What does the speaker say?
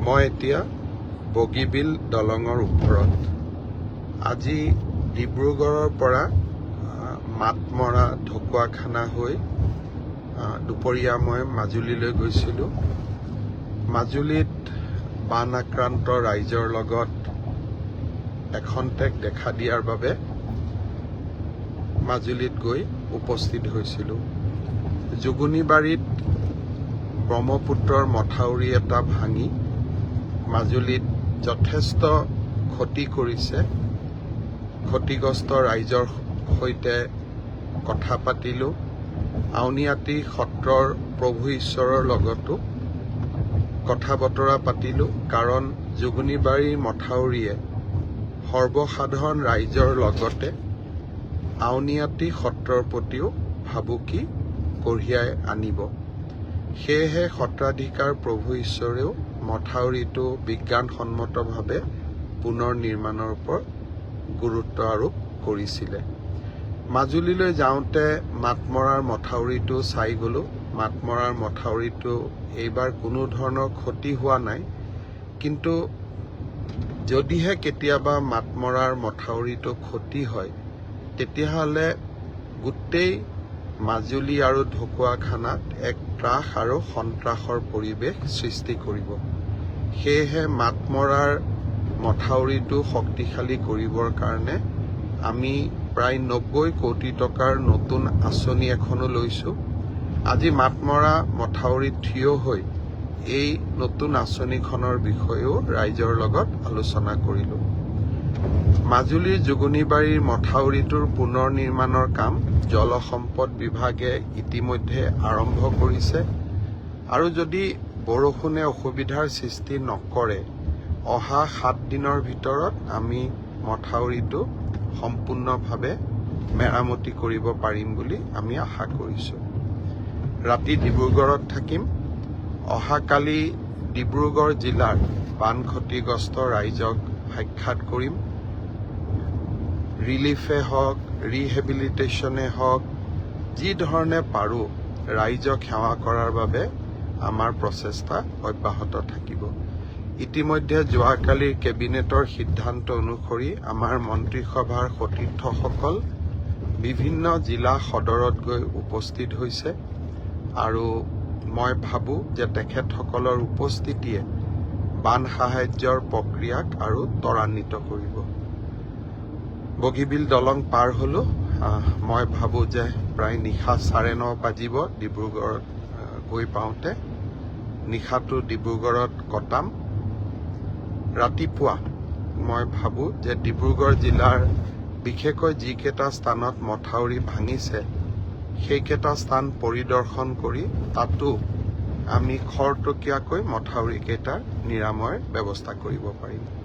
মই এতিয়া বগীবিল দলঙৰ ওপৰত আজি ডিব্ৰুগড়ৰ পৰা মাতমৰা ঢকুৱাখানা হৈ দুপৰীয়া মই মাজুলীলৈ গৈছিলোঁ। মাজুলীত বান আক্ৰান্ত ৰাইজৰ লগত এখন্তেক দেখা দিয়াৰ বাবে মাজুলীত গৈ উপস্থিত হৈছিলোঁ। জুগুনিবাৰীত ব্ৰহ্মপুত্ৰৰ মথাউৰি এটা ভাঙি মাজুলীত যথেষ্ট ক্ষতি কৰিছে। ক্ষতিগ্ৰস্ত ৰাইজৰ সৈতে কথা পাতিলোঁ। আউনীআটী সত্ৰৰ প্ৰভু ঈশ্বৰৰ লগতো কথা বতৰা পাতিলোঁ, কাৰণ জুগুনিবাৰীৰ মথাউৰিয়ে সৰ্বসাধাৰণ ৰাইজৰ লগতে আউনীআটী সত্ৰৰ প্ৰতিও ভাবুকি কঢ়িয়াই আনিব। সেয়েহে সত্ৰাধিকাৰ প্ৰভু ঈশ্বৰেও মথাউৰিটো বিজ্ঞানসন্মতভাৱে পুনৰ নিৰ্মাণৰ ওপৰত গুৰুত্ব আৰোপ কৰিছিলে। মাজুলীলৈ যাওঁতে মাতমৰাৰ মথাউৰিটো চাই গ'লোঁ। মাতমৰাৰ মথাউৰিটো এইবাৰ কোনো ধৰণৰ ক্ষতি হোৱা নাই, কিন্তু যদিহে কেতিয়াবা মাতমৰাৰ মথাউৰিটো ক্ষতি হয়, তেতিয়াহ'লে গোটেই মাজুলী আৰু ঢকুৱাখানাত এক ত্ৰাস আৰু সন্ত্ৰাসৰ পৰিৱেশ সৃষ্টি কৰিব। সেয়েহে মাতমৰাৰ মথাউৰিটো শক্তিশালী কৰিবৰ কাৰণে আমি প্ৰায় 90 কোটি টকাৰ নতুন আঁচনি এখনো লৈছোঁ। আজি মাতমৰা মথাউৰিত থিয় হৈ এই নতুন আঁচনিখনৰ বিষয়েও ৰাইজৰ লগত আলোচনা কৰিলোঁ। মাজুলীৰ জুগুনিবাৰীৰ মথাউৰিটোৰ পুনৰ নিৰ্মাণৰ কাম জলসম্পদ বিভাগে ইতিমধ্যে আৰম্ভ কৰিছে, আৰু যদি বৰষুণে অসুবিধাৰ সৃষ্টি নকৰে, অহা 7 দিনৰ ভিতৰত আমি মথাউৰিটো সম্পূৰ্ণভাৱে মেৰামতি কৰিব পাৰিম বুলি আমি আশা কৰিছোঁ। ৰাতি ডিব্ৰুগড়ত থাকিম। অহাকালি ডিব্ৰুগড় জিলাৰ বান ক্ষতিগ্ৰস্ত ৰাইজক সাক্ষাৎ কৰিম। ৰিলিফে হওক, ৰিহেবিলিটেশ্যনে হওক, যি ধৰণে পাৰোঁ ৰাইজক সেৱা কৰাৰ বাবে আমাৰ প্ৰচেষ্টা অব্যাহত থাকিব। ইতিমধ্যে যোৱাকালিৰ কেবিনেটৰ সিদ্ধান্ত অনুসৰি আমাৰ মন্ত্ৰীসভাৰ সতীৰ্থসকল বিভিন্ন জিলা সদৰত গৈ উপস্থিত হৈছে, আৰু মই ভাবোঁ যে তেখেতসকলৰ উপস্থিতিয়ে বান সাহায্যৰ প্ৰক্ৰিয়াক আৰু ত্বৰান্বিত কৰিব। বগীবিল দলং পাৰ হ'লোঁ। মই ভাবোঁ যে প্ৰায় নিশা 9:30 বাজিব ডিব্ৰুগড়ত গৈ পাওঁতে। নিশাটো ডিব্ৰুগড়ত কটাম। ৰাতিপুৱা মই ভাবোঁ যে ডিব্ৰুগড় জিলাৰ বিশেষকৈ যিকেইটা স্থানত মথাউৰি ভাঙিছে, সেইকেইটা স্থান পৰিদৰ্শন কৰি তাতো আমি খৰতকীয়াকৈ মথাউৰিকেইটাৰ নিৰাময়ৰ ব্যৱস্থা কৰিব পাৰিম।